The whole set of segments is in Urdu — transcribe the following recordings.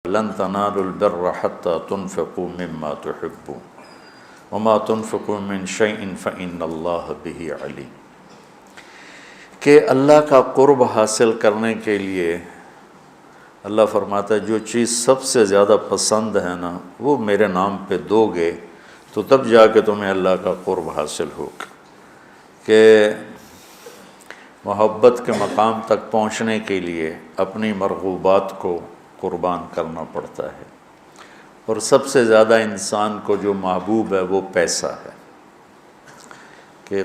لن تنالوا البر حتى تنفقوا مما تحبون وما تنفقوا من شيء فإن الله به عليم۔ کہ اللہ کا قرب حاصل کرنے کے لیے اللہ فرماتا ہے جو چیز سب سے زیادہ پسند ہے نا وہ میرے نام پہ دو گے تو تب جا کے تمہیں اللہ کا قرب حاصل ہوگا۔ کہ محبت کے مقام تک پہنچنے کے لیے اپنی مرغوبات کو قربان کرنا پڑتا ہے، اور سب سے زیادہ انسان کو جو محبوب ہے وہ پیسہ ہے۔ کہ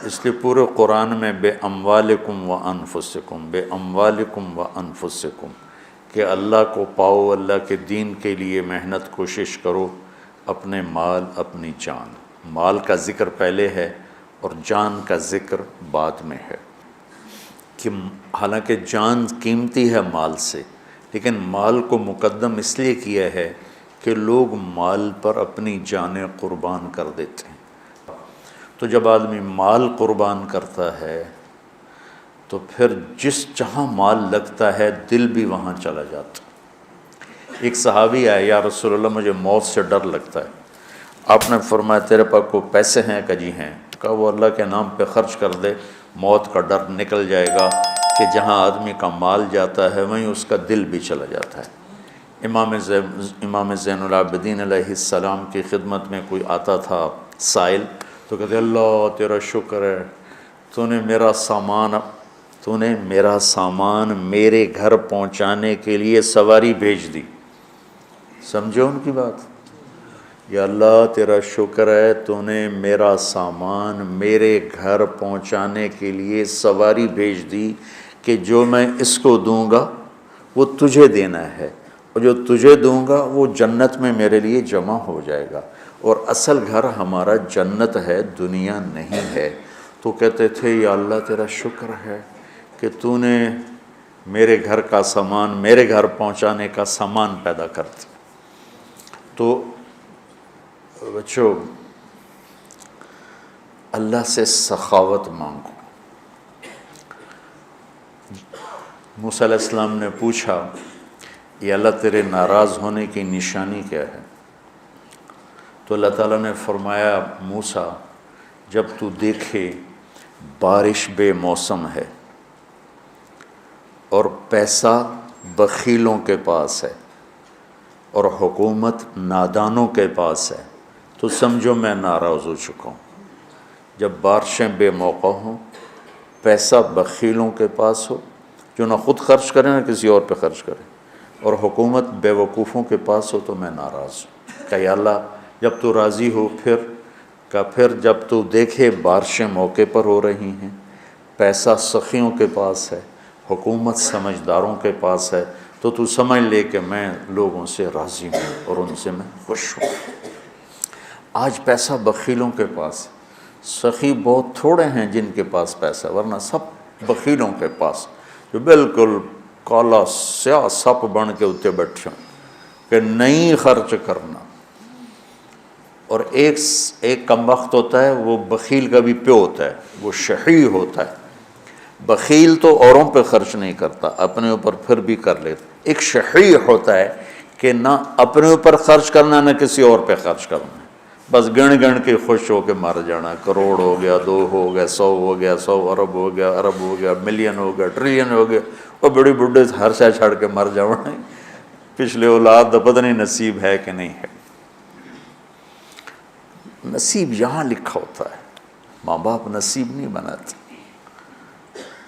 اس لیے پورے قرآن میں بے اموالکم و انفسکم، بے اموالکم و انفسکم، کہ اللہ کو پاؤ، اللہ کے دین کے لیے محنت کوشش کرو، اپنے مال اپنی جان۔ مال کا ذکر پہلے ہے اور جان کا ذکر بعد میں ہے، کہ حالانکہ جان قیمتی ہے مال سے، لیکن مال کو مقدم اس لیے کیا ہے کہ لوگ مال پر اپنی جانیں قربان کر دیتے ہیں۔ تو جب آدمی مال قربان کرتا ہے تو پھر جہاں مال لگتا ہے دل بھی وہاں چلا جاتا۔ ایک صحابی آیا، یا رسول اللہ مجھے موت سے ڈر لگتا ہے۔ آپ نے فرمایا تیرے پاس کو پیسے ہیں؟ کہ جی ہیں۔ کہا وہ اللہ کے نام پہ خرچ کر دے، موت کا ڈر نکل جائے گا۔ کہ جہاں آدمی کا مال جاتا ہے وہیں اس کا دل بھی چلا جاتا ہے۔ امام زین العابدین علیہ السلام کی خدمت میں کوئی آتا تھا سائل، تو کہتے اللہ تیرا شکر ہے، تو نے میرا سامان میرے گھر پہنچانے کے لیے سواری بھیج دی۔ سمجھو ان کی بات؟ یا اللہ تیرا شکر ہے تو نے میرا سامان میرے گھر پہنچانے کے لیے سواری بھیج دی، کہ جو میں اس کو دوں گا وہ تجھے دینا ہے، اور جو تجھے دوں گا وہ جنت میں میرے لیے جمع ہو جائے گا، اور اصل گھر ہمارا جنت ہے، دنیا نہیں ہے۔ تو کہتے تھے یا اللہ تیرا شکر ہے کہ تو نے میرے گھر کا سامان میرے گھر پہنچانے کا سامان پیدا کر دیا۔ تو بچوں اللہ سے سخاوت مانگو۔ موسیٰ علیہ السلام نے پوچھا یا اللہ تیرے ناراض ہونے کی نشانی کیا ہے؟ تو اللہ تعالیٰ نے فرمایا موسیٰ جب تو دیکھے بارش بے موسم ہے اور پیسہ بخیلوں کے پاس ہے اور حکومت نادانوں کے پاس ہے تو سمجھو میں ناراض ہو چکا ہوں۔ جب بارشیں بے موقع ہوں، پیسہ بخیلوں کے پاس ہو جو نہ خود خرچ کرے نہ کسی اور پہ خرچ کرے، اور حکومت بے وقوفوں کے پاس ہو تو میں ناراض ہوں۔ کہ یا اللہ جب تو راضی ہو پھر جب تو دیکھے بارشیں موقع پر ہو رہی ہیں، پیسہ سخیوں کے پاس ہے، حکومت سمجھداروں کے پاس ہے، تو سمجھ لے کہ میں لوگوں سے راضی ہوں اور ان سے میں خوش ہوں۔ آج پیسہ بخیلوں کے پاس، سخی بہت تھوڑے ہیں جن کے پاس پیسہ، ورنہ سب بخیلوں کے پاس جو بالکل کالا سیاہ سپ بن کے اتنے بیٹھے ہوں کہ نہیں خرچ کرنا۔ اور ایک کم وقت ہوتا ہے وہ بخیل کا بھی پیو ہوتا ہے، وہ شحیح ہوتا ہے۔ بخیل تو اوروں پہ خرچ نہیں کرتا، اپنے اوپر پھر بھی کر لیتا۔ ایک شحیح ہوتا ہے کہ نہ اپنے اوپر خرچ کرنا نہ کسی اور پہ خرچ کرنا، بس گن کے خوش ہو کے مر جانا۔ کروڑ ہو گیا، 2 ہو گیا، 100 ہو گیا، 100 ارب ہو گیا، ارب ہو گیا، ملین ہو گیا، ٹریلین ہو گیا، اور بڑی بڈھے ہر شے چھڑ کے مر جانا۔ پچھلے اولاد دا پتہ نہیں نصیب ہے کہ نہیں ہے۔ نصیب یہاں لکھا ہوتا ہے، ماں باپ نصیب نہیں بناتے،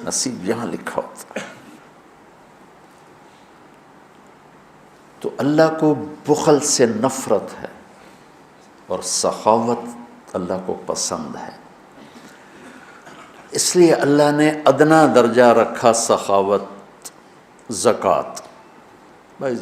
نصیب یہاں لکھا ہوتا ہے۔ تو اللہ کو بخل سے نفرت ہے اور سخاوت اللہ کو پسند ہے، اس لیے اللہ نے ادنا درجہ رکھا سخاوت، زکوٰۃ۔ بھائی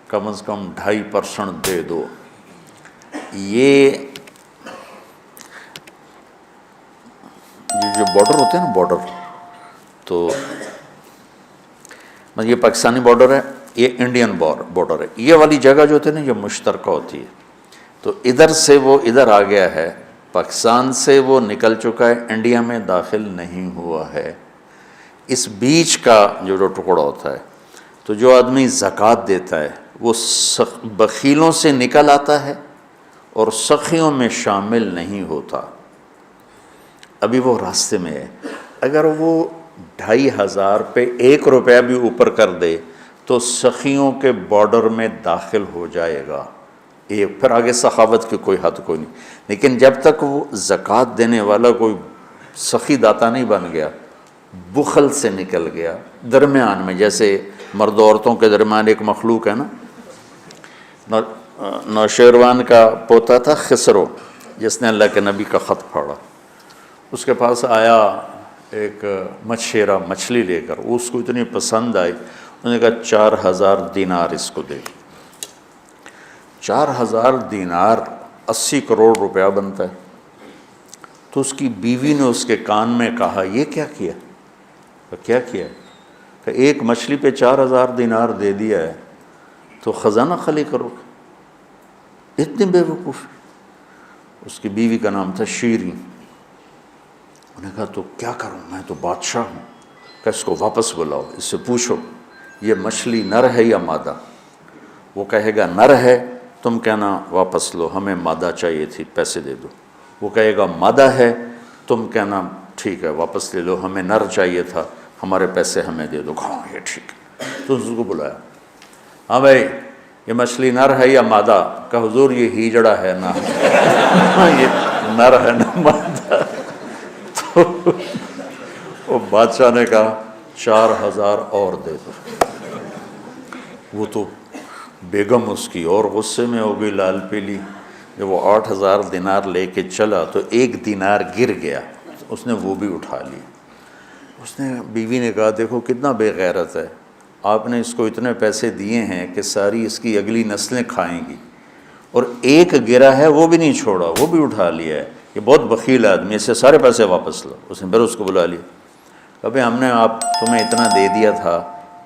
کم از کم 2.5% دے دو۔ یہ جو بارڈر ہوتے ہیں نا، بارڈر، تو یہ پاکستانی بارڈر ہے، یہ انڈین بارڈر ہے، یہ والی جگہ جو ہوتی ہے نا یہ مشترکہ ہوتی ہے۔ تو ادھر سے وہ ادھر آ گیا ہے، پاکستان سے وہ نکل چکا ہے، انڈیا میں داخل نہیں ہوا ہے۔ اس بیچ کا جو ٹکڑا ہوتا ہے، تو جو آدمی زکوٰۃ دیتا ہے وہ بخیلوں سے نکل آتا ہے اور سخیوں میں شامل نہیں ہوتا۔ ابھی وہ راستے میں ہے، اگر وہ 2500 پہ 1 روپیہ بھی اوپر کر دے تو سخیوں کے بارڈر میں داخل ہو جائے گا۔ پھر آگے سخاوت کی کوئی حد کوئی نہیں، لیکن جب تک وہ زکوٰۃ دینے والا کوئی سخی داتا نہیں بن گیا، بخل سے نکل گیا، درمیان میں، جیسے مرد و عورتوں کے درمیان ایک مخلوق ہے نا، نوشیروان کا پوتا تھا خسرو، جس نے اللہ کے نبی کا خط پڑھا، اس کے پاس آیا ایک مچھیرا مچھلی لے کر، اس کو اتنی پسند آئی، انہوں نے کہا 4000 دینار اس کو دے۔ 4000 دینار 80 کروڑ روپیہ بنتا ہے۔ تو اس کی بیوی نے اس کے کان میں کہا، یہ کیا کیا؟ کیا کیا؟ کہ ایک مچھلی پہ 4000 دینار دے دیا ہے تو خزانہ خالی کرو گے؟ اتنی بے وقوف۔ اس کی بیوی کا نام تھا شیریں۔ انہوں نے کہا تو کیا کروں، میں تو بادشاہ ہوں، کہ اس کو واپس بلاؤ، اس سے پوچھو یہ مچھلی نر ہے یا مادہ؟ وہ کہے گا نر ہے، تم کہنا واپس لو، ہمیں مادہ چاہیے تھی، پیسے دے دو۔ وہ کہے گا مادہ ہے، تم کہنا ٹھیک ہے واپس لے لو، ہمیں نر چاہیے تھا، ہمارے پیسے ہمیں دے دو۔ ہاں یہ ٹھیک ہے۔ تو اس کو بلایا، ہاں بھائی یہ مچھلی نر ہے یا مادہ؟ کہ حضور یہ ہیجڑا ہے نا، یہ نر ہے نا مادہ۔ تو وہ بادشاہ نے کہا 4000 اور دے دو۔ وہ تو بیگم اس کی اور غصے میں ہو گئی، لال پیلی۔ جب وہ 8000 دینار لے کے چلا تو 1 دینار گر گیا، اس نے وہ بھی اٹھا لی۔ اس نے بیوی نے کہا دیکھو کتنا بے غیرت ہے، آپ نے اس کو اتنے پیسے دیے ہیں کہ ساری اس کی اگلی نسلیں کھائیں گی، اور ایک گرا ہے وہ بھی نہیں چھوڑا، وہ بھی اٹھا لیا ہے، یہ بہت بخیل آدمی، اس سے سارے پیسے واپس لو۔ اس نے پھر اس کو بلا لیا، کبھی ہم نے آپ تمہیں اتنا دے دیا تھا،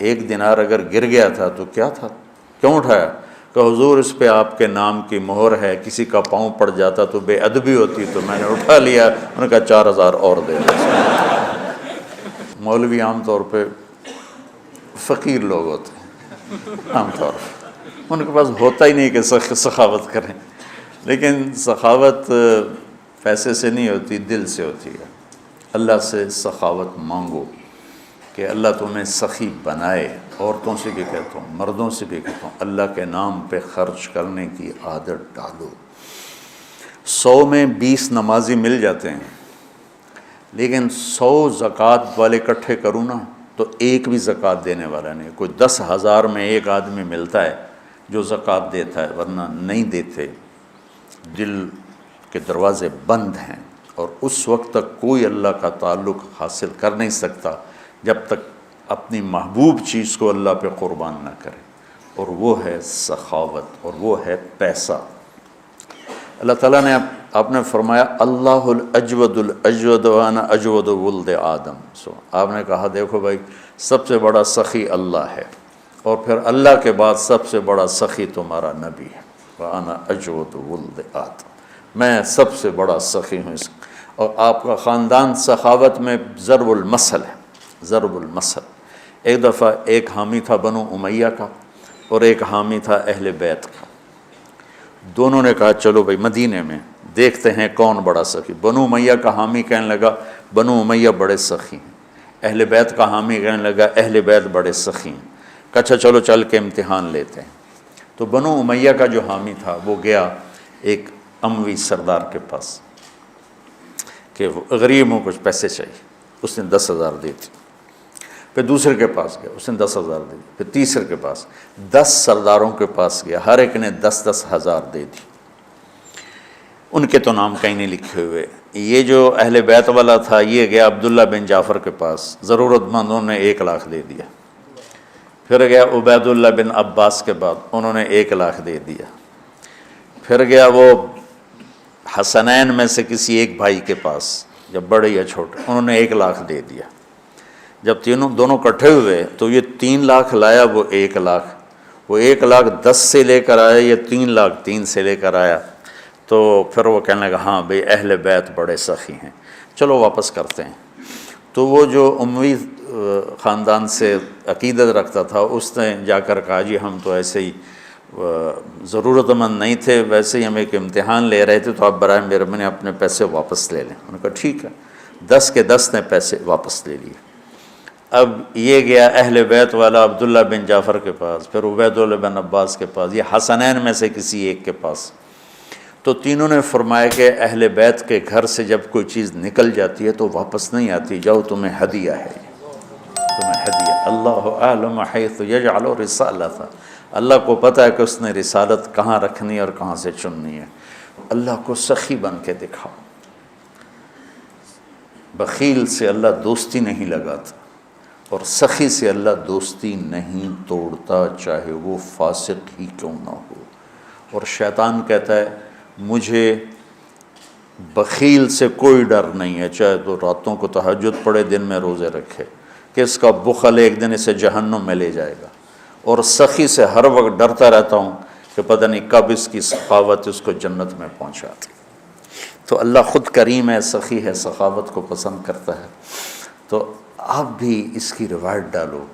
1 دینار اگر گر گیا تھا تو کیا تھا، کیوں اٹھایا؟ کہ حضور اس پہ آپ کے نام کی مہر ہے، کسی کا پاؤں پڑ جاتا تو بے ادبی ہوتی، تو میں نے اٹھا لیا۔ انہوں نے کہا 4000 اور دے دو۔ مولوی عام طور پہ فقیر لوگ ہوتے ہیں، عام طور پہ ان کے پاس ہوتا ہی نہیں کہ سخاوت کریں، لیکن سخاوت پیسے سے نہیں ہوتی، دل سے ہوتی ہے۔ اللہ سے سخاوت مانگو کہ اللہ تمہیں سخی بنائے۔ عورتوں سے بھی کہتا ہوں، مردوں سے بھی کہتا ہوں، اللہ کے نام پہ خرچ کرنے کی عادت ڈالو۔ 100 میں 20 نمازی مل جاتے ہیں، لیکن 100 زکوٰۃ والے اکٹھے کروں نا تو ایک بھی زکوٰۃ دینے والا نہیں۔ کوئی 10,000 میں ایک آدمی ملتا ہے جو زکوٰۃ دیتا ہے، ورنہ نہیں دیتے۔ دل کے دروازے بند ہیں، اور اس وقت تک کوئی اللہ کا تعلق حاصل کر نہیں سکتا جب تک اپنی محبوب چیز کو اللہ پہ قربان نہ کرے، اور وہ ہے سخاوت، اور وہ ہے پیسہ۔ اللہ تعالیٰ نے آپ نے فرمایا اللہ الاجود الاجود وانا اجود ولد آدم۔ آپ نے کہا دیکھو بھائی سب سے بڑا سخی اللہ ہے، اور پھر اللہ کے بعد سب سے بڑا سخی تمہارا نبی ہے، وانا اجود ولد آدم، میں سب سے بڑا سخی ہوں۔ اور آپ کا خاندان سخاوت میں ضرب المثل ہے، ضرب المثل۔ ایک دفعہ ایک حامی تھا بنو امیہ کا، اور ایک حامی تھا اہل بیت کا۔ دونوں نے کہا چلو بھائی مدینے میں دیکھتے ہیں کون بڑا سخی۔ بنو امیہ کا حامی کہنے لگا بنو امیہ بڑے سخی ہیں، اہل بیت کا حامی کہنے لگا اہل بیت بڑے سخی ہیں۔ اچھا چلو چل کے امتحان لیتے ہیں۔ تو بنو امیہ کا جو حامی تھا وہ گیا ایک اموی سردار کے پاس کہ غریب ہوں کچھ پیسے چاہیے، اس نے 10,000 دی تھی۔ پھر دوسرے کے پاس گیا، اس نے 10,000 دے دی۔ پھر تیسرے کے پاس، 10 سرداروں کے پاس گیا، ہر ایک نے 10,000 دے دی۔ ان کے تو نام کہیں نہیں لکھے ہوئے۔ یہ جو اہل بیت والا تھا یہ گیا عبداللہ بن جعفر کے پاس، ضرورت مندوں نے 1,00,000 دے دیا۔ پھر گیا عبید اللہ بن عباس کے بعد، انہوں نے 1,00,000 دے دیا۔ پھر گیا وہ حسنین میں سے کسی ایک بھائی کے پاس، جب بڑے یا چھوٹے، انہوں نے 1,00,000 دے دیا۔ جب دونوں اکٹھے ہوئے تو یہ 3,00,000 لایا، وہ 1,00,000، وہ 1,00,000 10 سے لے کر آیا، یہ 3,00,000 3 سے لے کر آیا۔ تو پھر وہ کہنے لگا ہاں بھئی اہل بیت بڑے سخی ہیں، چلو واپس کرتے ہیں۔ تو وہ جو اموی خاندان سے عقیدت رکھتا تھا اس نے جا کر کہا جی ہم تو ایسے ہی ضرورت مند نہیں تھے، ویسے ہی ہم ایک امتحان لے رہے تھے، تو آپ برائے مہربانی اپنے پیسے واپس لے لیں۔ انہوں نے کہا ٹھیک ہے، 10 کے 10 نے پیسے واپس لے لیے۔ اب یہ گیا اہل بیت والا عبداللہ بن جعفر کے پاس، پھر عبیداللہ بن عباس کے پاس، یہ حسنین میں سے کسی ایک کے پاس۔ تو تینوں نے فرمایا کہ اہل بیت کے گھر سے جب کوئی چیز نکل جاتی ہے تو واپس نہیں آتی، جاؤ تمہیں ہدیہ ہے، تمہیں ہدیہ۔ اللہ اعلم حیث یجعل رسالتہ، اللہ کو پتہ ہے کہ اس نے رسالت کہاں رکھنی ہے اور کہاں سے چننی ہے۔ اللہ کو سخی بن کے دکھاؤ۔ بخیل سے اللہ دوستی نہیں لگاتا، اور سخی سے اللہ دوستی نہیں توڑتا، چاہے وہ فاسق ہی کیوں نہ ہو۔ اور شیطان کہتا ہے مجھے بخیل سے کوئی ڈر نہیں ہے، چاہے تو راتوں کو تہجد پڑھے، دن میں روزے رکھے، کہ اس کا بخل ایک دن اسے جہنم میں لے جائے گا۔ اور سخی سے ہر وقت ڈرتا رہتا ہوں کہ پتہ نہیں کب اس کی سخاوت اس کو جنت میں پہنچاتی۔ تو اللہ خود کریم ہے، سخی ہے، سخاوت کو پسند کرتا ہے۔ تو آپ بھی اس کی روایت ڈالو